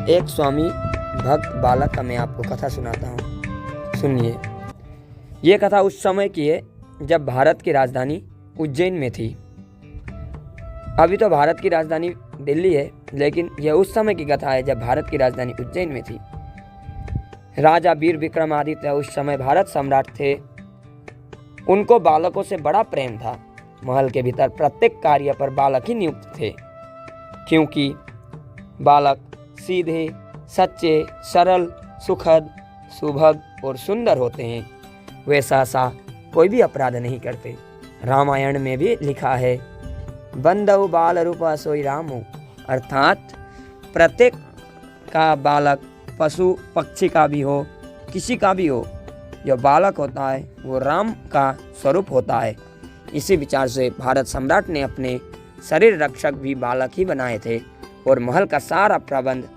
एक स्वामी भक्त बालक का मैं आपको कथा सुनाता हूँ, सुनिए। ये कथा उस समय की है जब भारत की राजधानी उज्जैन में थी। अभी तो भारत की राजधानी दिल्ली है, लेकिन यह उस समय की कथा है जब भारत की राजधानी उज्जैन में थी। राजा वीर विक्रमादित्य उस समय भारत सम्राट थे। उनको बालकों से बड़ा प्रेम था। महल के भीतर प्रत्येक कार्य पर बालक ही नियुक्त थे, क्योंकि बालक सीधे, सच्चे, सरल, सुखद, सुभग और सुंदर होते हैं। वे सहसा कोई भी अपराध नहीं करते। रामायण में भी लिखा है, बंदउ बाल रूप सोई रामो, अर्थात प्रत्येक का बालक पशु पक्षी का भी हो, किसी का भी हो, जो बालक होता है वो राम का स्वरूप होता है। इसी विचार से भारत सम्राट ने अपने शरीर रक्षक भी बालक ही बनाए थे और महल का सारा प्रबंध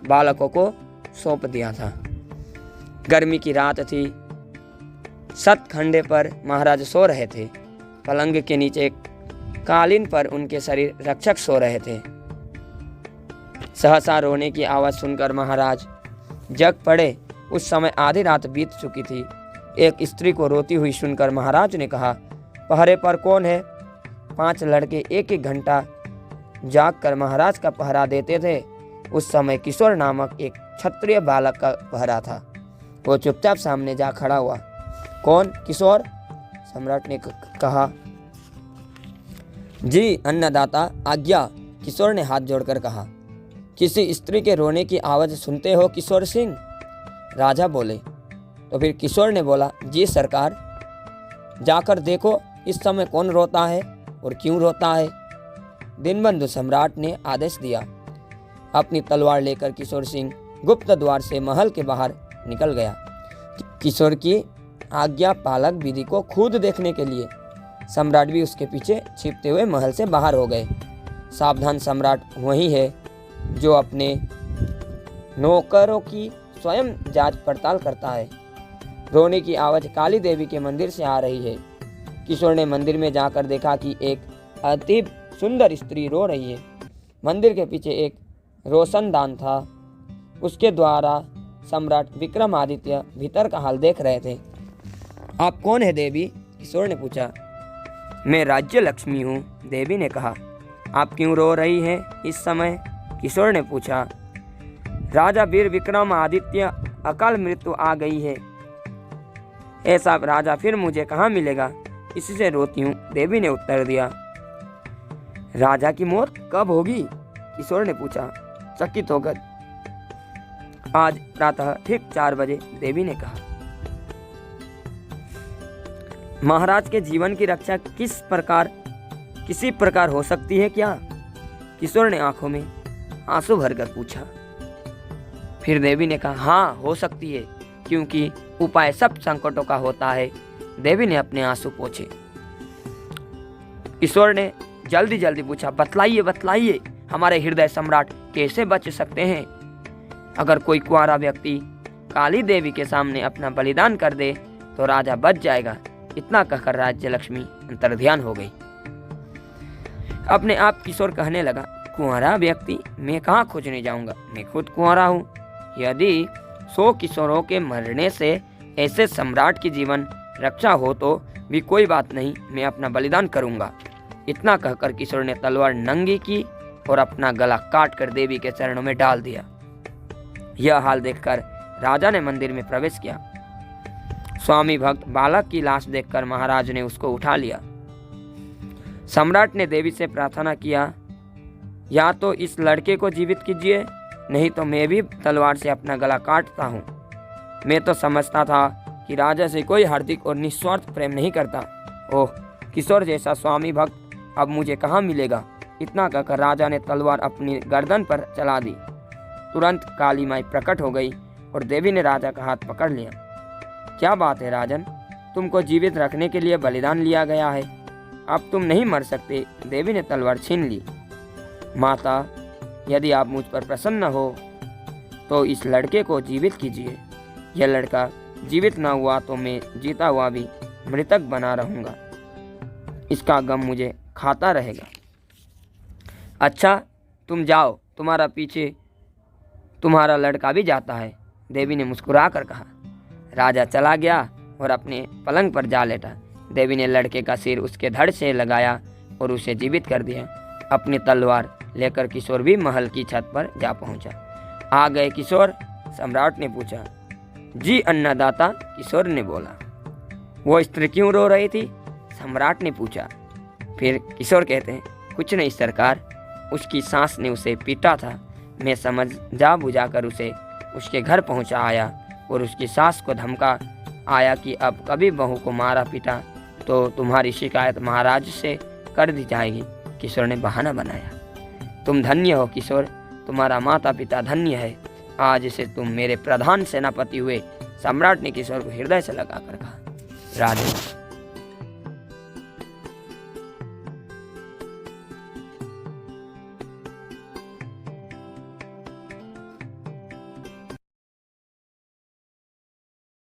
बालकों को सौंप दिया था। गर्मी की रात थी। सतखंडे पर महाराज सो रहे थे। पलंग के नीचे एक कालीन पर उनके शरीर रक्षक सो रहे थे। सहसा रोने की आवाज सुनकर महाराज जग पड़े। उस समय आधी रात बीत चुकी थी। एक स्त्री को रोती हुई सुनकर महाराज ने कहा, पहरे पर कौन है? 5 लड़के एक एक घंटा जाग कर महाराज का पहरा देते थे। उस समय किशोर नामक एक क्षत्रिय बालक का पहरा था। वो चुपचाप सामने जा खड़ा हुआ। कौन? किशोर? सम्राट ने कहा। जी अन्नदाता, आज्ञा, किशोर ने हाथ जोड़कर कहा। किसी स्त्री के रोने की आवाज सुनते हो किशोर सिंह? राजा बोले। तो फिर किशोर ने बोला, जी सरकार। जाकर देखो इस समय कौन रोता है और क्यों रोता है। दीनबंधु सम्राट ने आदेश दिया। अपनी तलवार लेकर किशोर सिंह गुप्त द्वार से महल के बाहर निकल गया। किशोर की आज्ञा पालक विधि को खुद देखने के लिए सम्राट भी उसके पीछे छिपते हुए महल से बाहर हो गए। सावधान सम्राट वही है जो अपने नौकरों की स्वयं जांच पड़ताल करता है। रोने की आवाज काली देवी के मंदिर से आ रही है। किशोर ने मंदिर में जाकर देखा कि एक अति सुंदर स्त्री रो रही है। मंदिर के पीछे एक रोशनदान था। उसके द्वारा सम्राट विक्रमादित्य भीतर का हाल देख रहे थे। आप कौन है देवी? किशोर ने पूछा। मैं राज्य लक्ष्मी हूँ, देवी ने कहा। आप क्यों रो रही हैं इस समय? किशोर ने पूछा। राजा वीर विक्रमादित्य अकाल मृत्यु आ गई है। ऐसा राजा फिर मुझे कहाँ मिलेगा, इसी से रोती हूँ, देवी ने उत्तर दिया। राजा की मौत कब होगी? किशोर ने पूछा चकित होकर। आज प्रातः ठीक 4 बजे, देवी ने कहा। महाराज के जीवन की रक्षा किसी प्रकार हो सकती है क्या? किशोर ने आंखों में आंसू भरकर पूछा। फिर देवी ने कहा, हाँ हो सकती है, क्योंकि उपाय सब संकटों का होता है। देवी ने अपने आंसू पोंछे। किशोर ने जल्दी जल्दी पूछा, बतलाइए बतलाइए, हमारे हृदय सम्राट कैसे बच सकते हैं? अगर कोई कुंवारा व्यक्ति काली देवी के सामने अपना बलिदान कर दे तो राजा बच जाएगा। इतना कहकर राज्य लक्ष्मी अंतर्ध्यान हो गई। अपने आप किशोर कहने लगा, कुंवारा व्यक्ति मैं कहाँ खोजने जाऊंगा, मैं खुद कुंवारा हूँ। यदि 100 किशोरों के मरने से ऐसे सम्राट की जीवन रक्षा हो तो भी कोई बात नहीं, मैं अपना बलिदान करूंगा। इतना कहकर किशोर ने तलवार नंगी की और अपना गला काट कर देवी के चरणों में डाल दिया। यह हाल देखकर राजा ने मंदिर में प्रवेश किया। स्वामी भक्त बालक की लाश देखकर महाराज ने उसको उठा लिया। सम्राट ने देवी से प्रार्थना किया, या तो इस लड़के को जीवित कीजिए, नहीं तो मैं भी तलवार से अपना गला काटता हूँ। मैं तो समझता था कि राजा से कोई हार्दिक और निस्वार्थ प्रेम नहीं करता। ओह, किशोर जैसा स्वामी भक्त अब मुझे कहाँ मिलेगा। इतना कहकर राजा ने तलवार अपनी गर्दन पर चला दी। तुरंत काली माई प्रकट हो गई और देवी ने राजा का हाथ पकड़ लिया। क्या बात है राजन, तुमको जीवित रखने के लिए बलिदान लिया गया है, अब तुम नहीं मर सकते। देवी ने तलवार छीन ली। माता, यदि आप मुझ पर प्रसन्न हो तो इस लड़के को जीवित कीजिए। यह लड़का जीवित ना हुआ तो मैं जीता हुआ भी मृतक बना रहूँगा। इसका गम मुझे खाता रहेगा। अच्छा तुम जाओ, तुम्हारा पीछे तुम्हारा लड़का भी जाता है, देवी ने मुस्कुरा कर कहा। राजा चला गया और अपने पलंग पर जा लेटा। देवी ने लड़के का सिर उसके धड़ से लगाया और उसे जीवित कर दिया। अपनी तलवार लेकर किशोर भी महल की छत पर जा पहुंचा। आ गए किशोर? सम्राट ने पूछा। जी अन्नदाता, किशोर ने बोला। वो स्त्री क्यों रो रही थी? सम्राट ने पूछा। फिर किशोर कहते हैं, कुछ नहीं सरकार, उसकी सास ने उसे पीटा था। मैं समझा बुझा कर उसे उसके घर पहुंचा आया और उसकी सास को धमका आया कि अब कभी बहू को मारा पीटा तो तुम्हारी शिकायत महाराज से कर दी जाएगी। किशोर ने बहाना बनाया। तुम धन्य हो किशोर, तुम्हारा माता पिता धन्य है। आज से तुम मेरे प्रधान सेनापति हुए। सम्राट ने किशोर को हृदय से लगाकर कहा। राधे।